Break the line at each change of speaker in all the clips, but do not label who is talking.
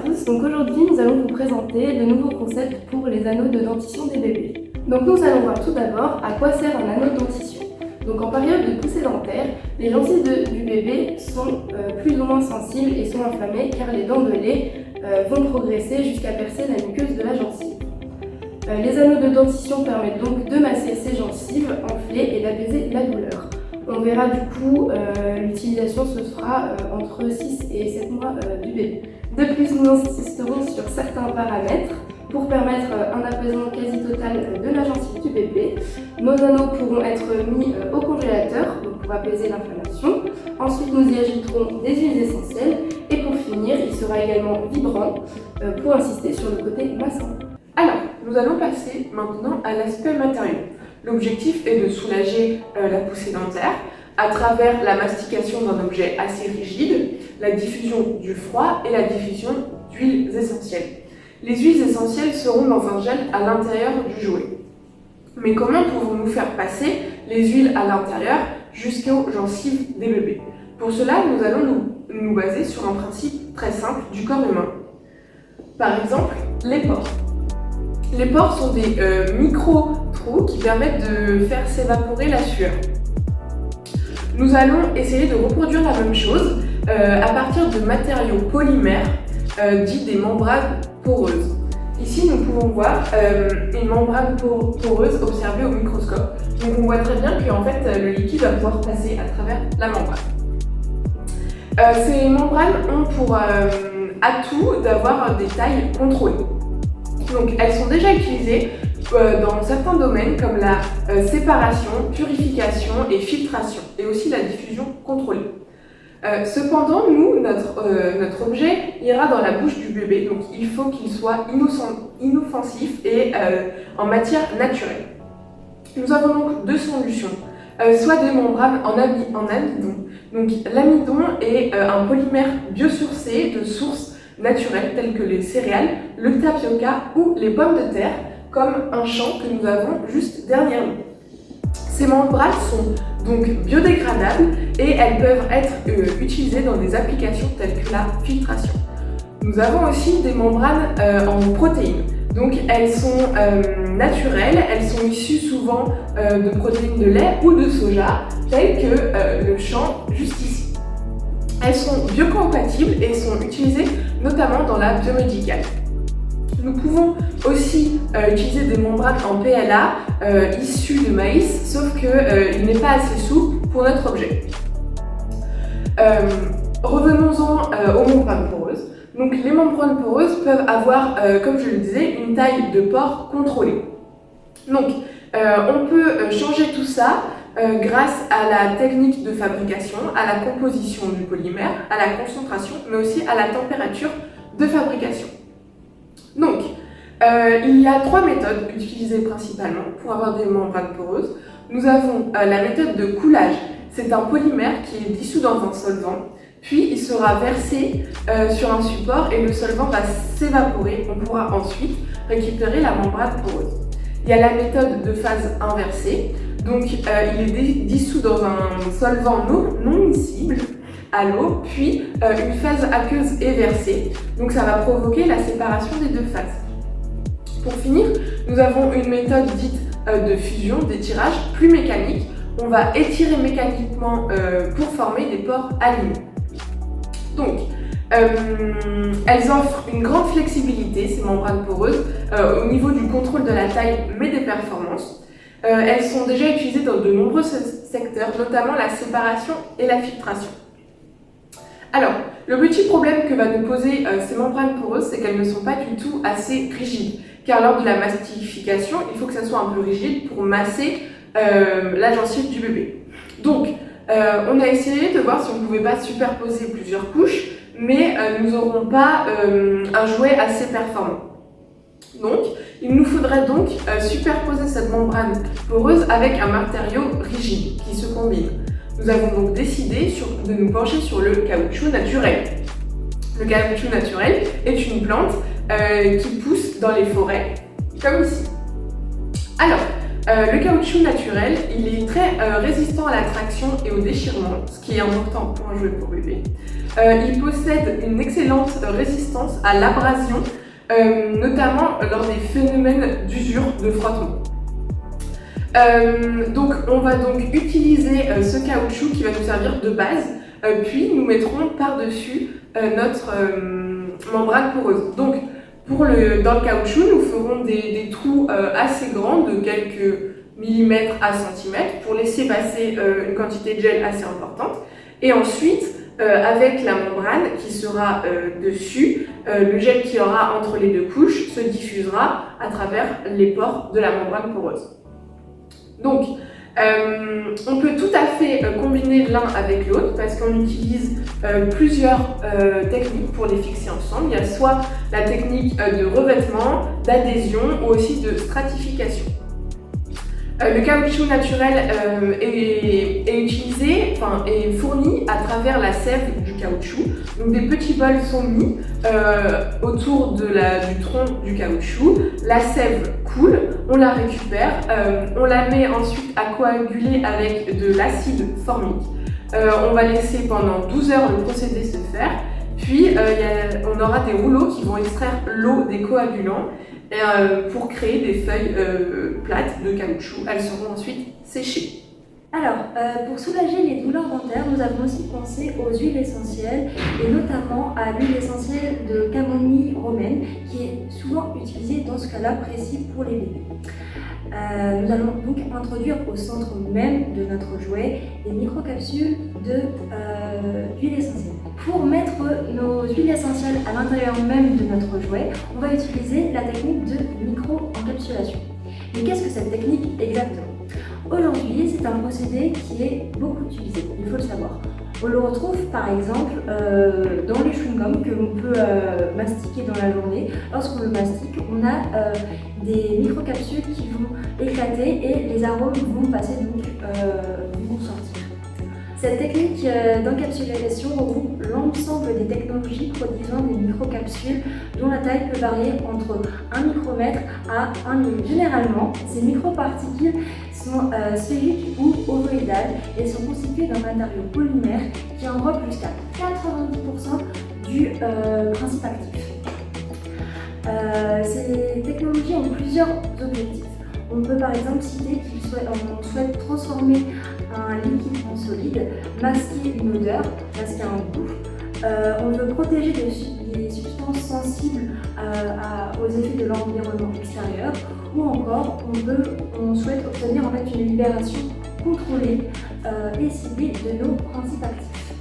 tous, donc aujourd'hui nous allons vous présenter de nouveaux concepts pour les anneaux de dentition des bébés. Donc nous allons voir tout d'abord à quoi sert un anneau de dentition. Donc en période de poussée dentaire, les gencives du bébé sont plus ou moins sensibles et sont inflammées car les dents de lait vont progresser jusqu'à percer la muqueuse de la gencive. Les anneaux de dentition permettent donc de masser ces gencives enflées et d'apaiser la douleur. On verra du coup, l'utilisation se fera entre 6 et 7 mois du bébé. De plus, nous insisterons sur certains paramètres pour permettre un apaisement quasi total de la gencive du bébé. Nos anneaux pourront être mis au congélateur donc pour apaiser l'inflammation. Ensuite, nous y ajouterons des huiles essentielles et pour finir, il sera également vibrant pour insister sur le côté massant.
Alors, nous allons passer maintenant à l'aspect matériau. L'objectif est de soulager la poussée dentaire à travers la mastication d'un objet assez rigide, la diffusion du froid et la diffusion d'huiles essentielles. Les huiles essentielles seront dans un gel à l'intérieur du jouet. Mais comment pouvons-nous faire passer les huiles à l'intérieur jusqu'aux gencives des bébés? Pour cela, nous allons nous baser sur un principe très simple du corps humain. Par exemple, les pores. Les pores sont des micro-trous qui permettent de faire s'évaporer la sueur. Nous allons essayer de reproduire la même chose à partir de matériaux polymères dits des membranes poreuses. Ici, nous pouvons voir une membrane poreuse observée au microscope. Donc on voit très bien que en fait, le liquide va pouvoir passer à travers la membrane. Ces membranes ont pour atout d'avoir des tailles contrôlées. Donc elles sont déjà utilisées dans certains domaines comme la séparation, purification et filtration, et aussi la diffusion contrôlée. Cependant, notre objet ira dans la bouche du bébé, donc il faut qu'il soit inoffensif et en matière naturelle. Nous avons donc deux solutions, soit des membranes en amidon. Donc l'amidon est un polymère biosourcé de sources naturelles telles que les céréales, le tapioca ou les pommes de terre, comme un champ que nous avons juste dernièrement. Ces membranes sont donc biodégradables et elles peuvent être utilisées dans des applications telles que la filtration. Nous avons aussi des membranes en protéines. Donc elles sont naturelles, elles sont issues souvent de protéines de lait ou de soja, telles que le champ juste ici. Elles sont biocompatibles et sont utilisées notamment dans la biomédicale. Nous pouvons aussi utiliser des membranes en PLA issues de maïs, sauf qu'il n'est pas assez souple pour notre objet. Revenons-on aux membranes poreuses. Donc les membranes poreuses peuvent avoir, comme je le disais, une taille de pore contrôlée. Donc on peut changer tout ça grâce à la technique de fabrication, à la composition du polymère, à la concentration, mais aussi à la température de fabrication. Donc, il y a trois méthodes utilisées principalement pour avoir des membranes poreuses. Nous avons la méthode de coulage. C'est un polymère qui est dissous dans un solvant, puis il sera versé sur un support et le solvant va s'évaporer. On pourra ensuite récupérer la membrane poreuse. Il y a la méthode de phase inversée. Donc, il est dissous dans un solvant non miscible à l'eau, puis une phase aqueuse est versée, donc ça va provoquer la séparation des deux phases. Pour finir, nous avons une méthode dite de fusion, d'étirage, plus mécanique. On va étirer mécaniquement pour former des pores alignés. Donc, elles offrent une grande flexibilité, ces membranes poreuses, au niveau du contrôle de la taille, mais des performances. Elles sont déjà utilisées dans de nombreux secteurs, notamment la séparation et la filtration. Alors, le petit problème que va nous poser ces membranes poreuses, c'est qu'elles ne sont pas du tout assez rigides. Car lors de la mastification, il faut que ça soit un peu rigide pour masser la gencive du bébé. Donc, on a essayé de voir si on ne pouvait pas superposer plusieurs couches, mais nous n'aurons pas un jouet assez performant. Donc, il nous faudrait donc superposer cette membrane poreuse avec un matériau rigide qui se combine. Nous avons donc décidé de nous pencher sur le caoutchouc naturel. Le caoutchouc naturel est une plante qui pousse dans les forêts, comme ici. Alors, Le caoutchouc naturel, il est très résistant à la traction et au déchirement, ce qui est important pour un jouet pour bébé. Il possède une excellente résistance à l'abrasion, notamment lors des phénomènes d'usure de frottement. Donc on va donc utiliser ce caoutchouc qui va nous servir de base, puis nous mettrons par-dessus notre membrane poreuse. Donc dans le caoutchouc, nous ferons des trous assez grands de quelques millimètres à centimètres pour laisser passer une quantité de gel assez importante. Et ensuite, avec la membrane qui sera dessus, le gel qui aura entre les deux couches se diffusera à travers les pores de la membrane poreuse. Donc, on peut tout à fait combiner l'un avec l'autre parce qu'on utilise plusieurs techniques pour les fixer ensemble. Il y a soit la technique de revêtement, d'adhésion ou aussi de stratification. Le caoutchouc naturel est utilisé, est fourni à travers la sève du caoutchouc. Donc des petits bols sont mis autour du tronc du caoutchouc. La sève coule, on la récupère, on la met ensuite à coaguler avec de l'acide formique. On va laisser pendant 12 heures le procédé se faire. Puis on aura des rouleaux qui vont extraire l'eau des coagulants pour créer des feuilles plates de caoutchouc. Elles seront ensuite séchées.
Alors, pour soulager les douleurs dentaires, nous avons aussi pensé aux huiles essentielles et notamment à l'huile essentielle de camomille romaine qui est souvent utilisée dans ce cas-là précis pour les bébés. Nous allons donc introduire au centre même de notre jouet des microcapsules d'huile essentielle. Pour mettre nos huiles essentielles à l'intérieur même de notre jouet, on va utiliser la technique de micro-encapsulation. Mais qu'est-ce que cette technique exactement ? Aujourd'hui, c'est un procédé qui est beaucoup utilisé, il faut le savoir. On le retrouve par exemple dans les chewing-gums que l'on peut mastiquer dans la journée. Lorsqu'on le mastique, on a des microcapsules qui vont éclater et les arômes vont passer vont sortir. Cette technique d'encapsulation regroupe l'ensemble des technologies produisant des microcapsules dont la taille peut varier entre 1 micromètre à 1 millimètre. Généralement, ces microparticules sont sphériques ou ovoïdales et sont constituées d'un matériau polymère qui englobe jusqu'à 90% du principe actif. Ces technologies ont plusieurs objectifs. On peut par exemple citer qu'on souhaite transformer un liquide en solide, masquer une odeur, masquer un goût. On veut protéger des substances sensibles aux effets de l'environnement extérieur, ou encore on souhaite obtenir en fait une libération contrôlée et ciblée de nos principes actifs.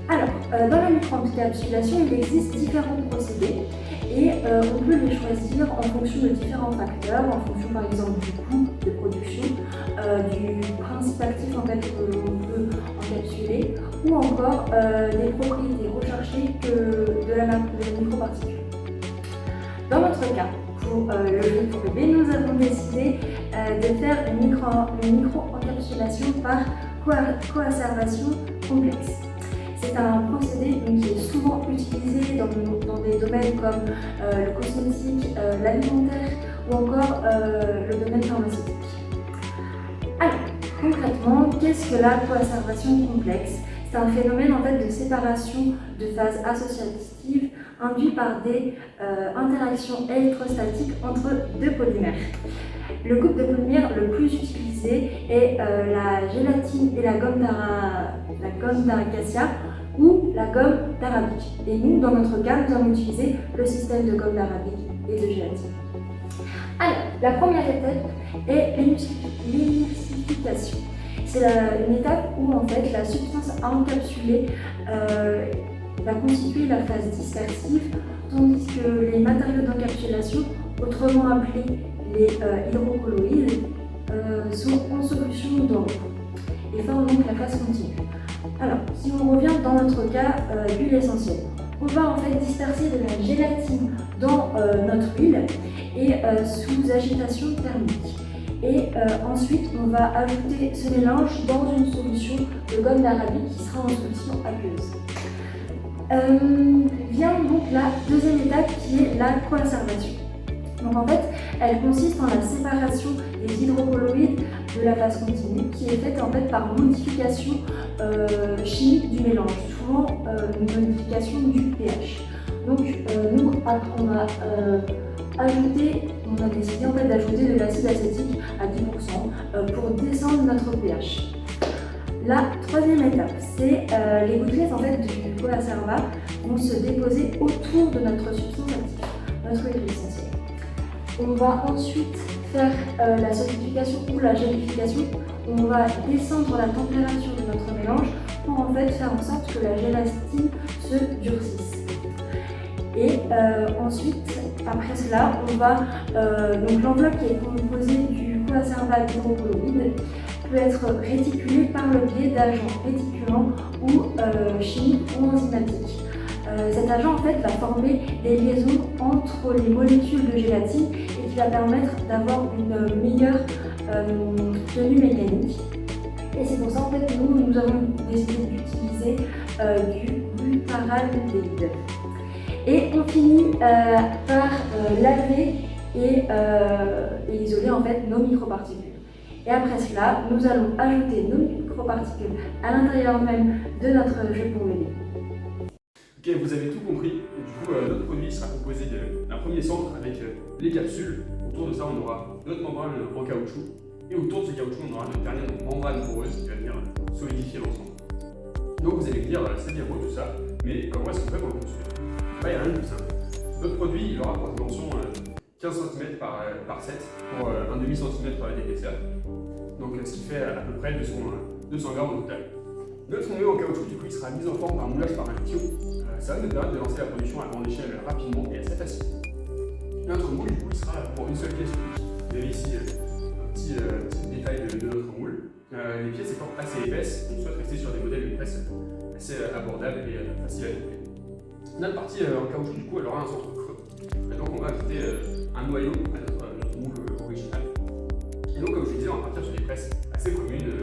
Alors, dans la microencapsulation, il existe différents procédés et on peut les choisir en fonction de différents facteurs, en fonction par exemple du coût de production, du principe actif en fait que l'on peut encapsuler, ou encore des propriétés recherchées de la microparticule. Dans notre cas, pour le jouet pour bébé, nous avons décidé de faire une micro-encapsulation par coacervation complexe. C'est un procédé qui est souvent utilisé dans des domaines comme le cosmétique, l'alimentaire ou encore le domaine pharmaceutique. Alors, concrètement, qu'est-ce que la coacervation complexe ? C'est un phénomène en fait de séparation de phases associatives induit par des interactions électrostatiques entre deux polymères. Le groupe de polymères le plus utilisé est la gélatine et la gomme d'aracacia ou la gomme d'arabique. Et nous, dans notre cas, nous avons utilisé le système de gomme d'arabique et de gélatine. Alors, la première étape est l'émulsification. C'est une étape où en fait la substance à encapsuler va constituer la phase dispersive, tandis que les matériaux d'encapsulation, autrement appelés les hydrocolloïdes, sont en solution d'eau et forment donc la phase continue. Alors, si on revient dans notre cas d'huile essentielle, on va en fait disperser de la gélatine dans notre huile et sous agitation thermique. Et ensuite, on va ajouter ce mélange dans une solution de gomme d'arabique qui sera en solution aqueuse. Vient donc la deuxième étape qui est la conservation. Donc en fait, Elle consiste en la séparation des hydrocolloïdes de la phase continue qui est faite en fait par modification chimique du mélange, souvent une modification du pH. Donc nous on a décidé en fait d'ajouter de l'acide acétique à 10% pour descendre notre pH. La troisième étape, c'est les gouttelettes en fait du coacerva vont se déposer autour de notre substance active, notre huile essentielle. On va ensuite faire la solidification ou la gélification. On va descendre la température de notre mélange pour en fait faire en sorte que la gélatine se durcisse. Et ensuite, après cela, on va donc l'enveloppe qui est composée du coacerva d'hydrocolloïdes peut être réticulée par le biais d'agents réticulants ou chimiques ou enzymatiques. Cet agent en fait va former des liaisons entre les molécules de gélatine et qui va permettre d'avoir une meilleure tenue mécanique. Et c'est pour ça en fait nous avons décidé d'utiliser du glutaraldéhyde. Et on finit par laver et isoler en fait nos microparticules. Et après cela, nous allons ajouter nos microparticules à l'intérieur même de notre jeu pour bébé.
Ok, vous avez tout compris. Du coup, notre produit sera composé d'un premier centre avec les capsules. Autour de ça, on aura notre membrane en caoutchouc. Et autour de ce caoutchouc, on aura notre dernière membrane poreuse qui va venir solidifier l'ensemble. Donc vous allez me dire, c'est bien beau tout ça, mais comment est-ce qu'on fait pour le construire? Il y a rien de plus simple. Notre produit, il aura pour dimension 15 cm par 7 pour 1,5 cm d'épaisseur. Donc ce qui fait à peu près 200 grammes au total. Notre moulin en caoutchouc, du coup, il sera mis en forme par moulage par un tuyau. Ça va nous permettre de lancer la production à grande échelle rapidement et assez facilement. Notre moule, du coup, il sera pour une seule pièce unique. Vous avez ici un petit détail de notre moule. Les pièces étant assez épaisses, on souhaite rester sur des modèles de presse assez abordables et faciles à développer. Notre partie en caoutchouc, du coup, elle aura un centre creux. Donc on va ajouter un noyau à notre moule original. Et donc, comme je vous disais, on va partir sur des presses assez communes,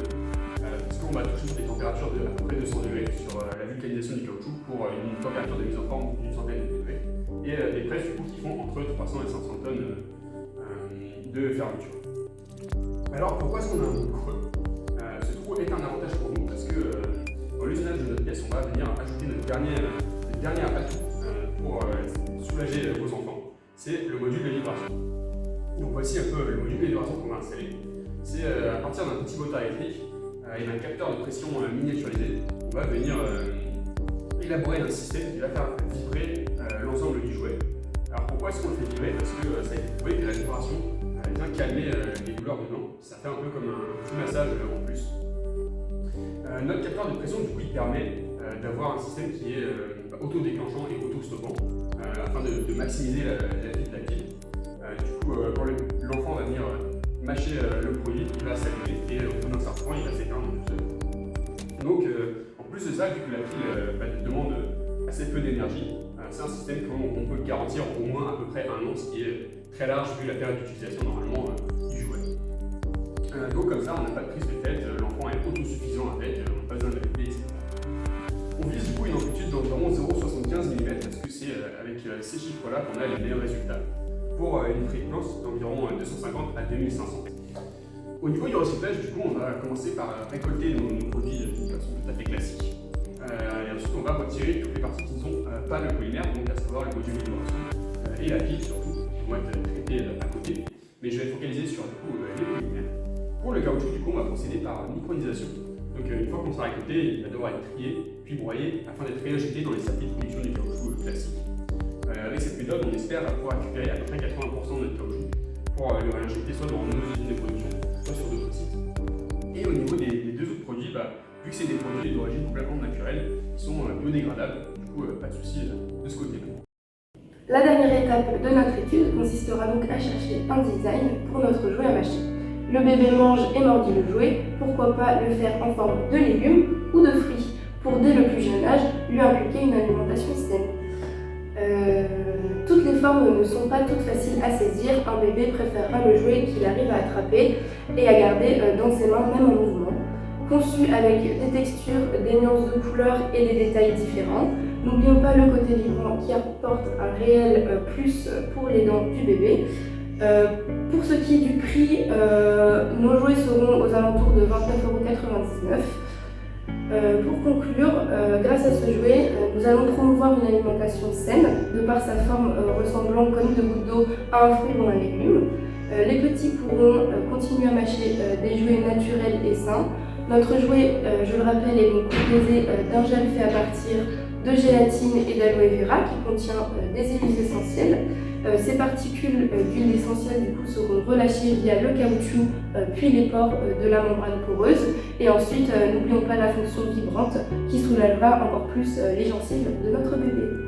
parce qu'on va toucher sur des températures de à peu près 200 degrés sur la vulcanisation du caoutchouc pour une température de mise en forme d'une centaine de degrés. Et des presses, du coup, qui font entre 300 et 500 tonnes de fermeture. Alors, pourquoi est-ce qu'on a un moule creux? Ce trou est un avantage pour nous parce que dans l'usinage de notre pièce, on va venir ajouter notre dernier atout pour soulager vos enfants, c'est le module de vibration. Donc voici un peu le module de vibration qu'on va installer. C'est à partir d'un petit moteur électrique et d'un capteur de pression miniaturisé, on va venir élaborer un système qui va faire vibrer l'ensemble du jouet. Alors pourquoi est-ce qu'on le fait vibrer? Parce que ça a été prouvé que la vibration vient calmer les douleurs dedans. Ça fait un peu comme un petit massage en plus. Notre capteur de pression, du coup, il permet d'avoir un système qui est auto-déclenchant et auto-stoppant afin de maximiser la vie de la pile. Du coup, quand l'enfant va venir mâcher le produit, il va s'allumer et au bout d'un certain temps, il va s'éteindre tout seul. Donc, en plus de ça, vu que la pile demande assez peu d'énergie, c'est un système qu'on peut garantir au moins à peu près un an, ce qui est très large vu la période d'utilisation normalement du jouet. Donc comme ça, on n'a pas de prise de tête, l'enfant est autosuffisant avec, on n'a pas besoin de l'aider, etc. On vise du coup une amplitude d'environ 0,75 mm parce que c'est avec ces chiffres-là qu'on a les meilleurs résultats pour une fréquence d'environ 250 à 2500. Au niveau du recyclage, du coup, on va commencer par récolter nos produits d'une façon tout à fait classique. Et ensuite, on va retirer toutes les parties qui ne sont pas le polymère, donc à savoir le module de vibration et la pile surtout, qui vont être traitées à côté. Mais je vais focaliser sur du coup, les polymères. Pour le caoutchouc, du coup, on va procéder par micronisation. Donc une fois qu'on sera récolté, il va devoir être trié, puis broyé, afin d'être réinjecté dans les circuits de production du caoutchouc classique. Avec cette méthode, on espère pouvoir récupérer à peu près 80% de notre caoutchouc pour le réinjecter soit dans nos usines de production, soit sur d'autres sites. Et au niveau des deux autres produits, vu que c'est des produits d'origine complètement naturelle, ils sont biodégradables, du coup pas de souci de ce côté-là.
La dernière étape de notre étude consistera donc à chercher un design pour notre jouet à mâcher. Le bébé mange et mordit le jouet, pourquoi pas le faire en forme de légumes ou de fruits, pour dès le plus jeune âge lui impliquer une alimentation saine. Toutes les formes ne sont pas toutes faciles à saisir, un bébé préférera le jouet qu'il arrive à attraper et à garder dans ses mains même en mouvement. Conçu avec des textures, des nuances de couleurs et des détails différents, n'oublions pas le côté vibrant qui apporte un réel plus pour les dents du bébé. Pour ce qui est du prix, nos jouets seront aux alentours de 29,99 €. Pour conclure, grâce à ce jouet, nous allons promouvoir une alimentation saine, de par sa forme ressemblant comme de gouttes d'eau à un fruit ou un légume. Les petits pourront continuer à mâcher des jouets naturels et sains. Notre jouet, je le rappelle, est donc composé d'un gel fait à partir de gélatine et d'aloe vera qui contient des huiles essentielles. Ces particules d'huile essentielle du coup seront relâchées via le caoutchouc puis les pores de la membrane poreuse. Et ensuite, n'oublions pas la fonction vibrante qui soulagera encore plus les gencives de notre bébé.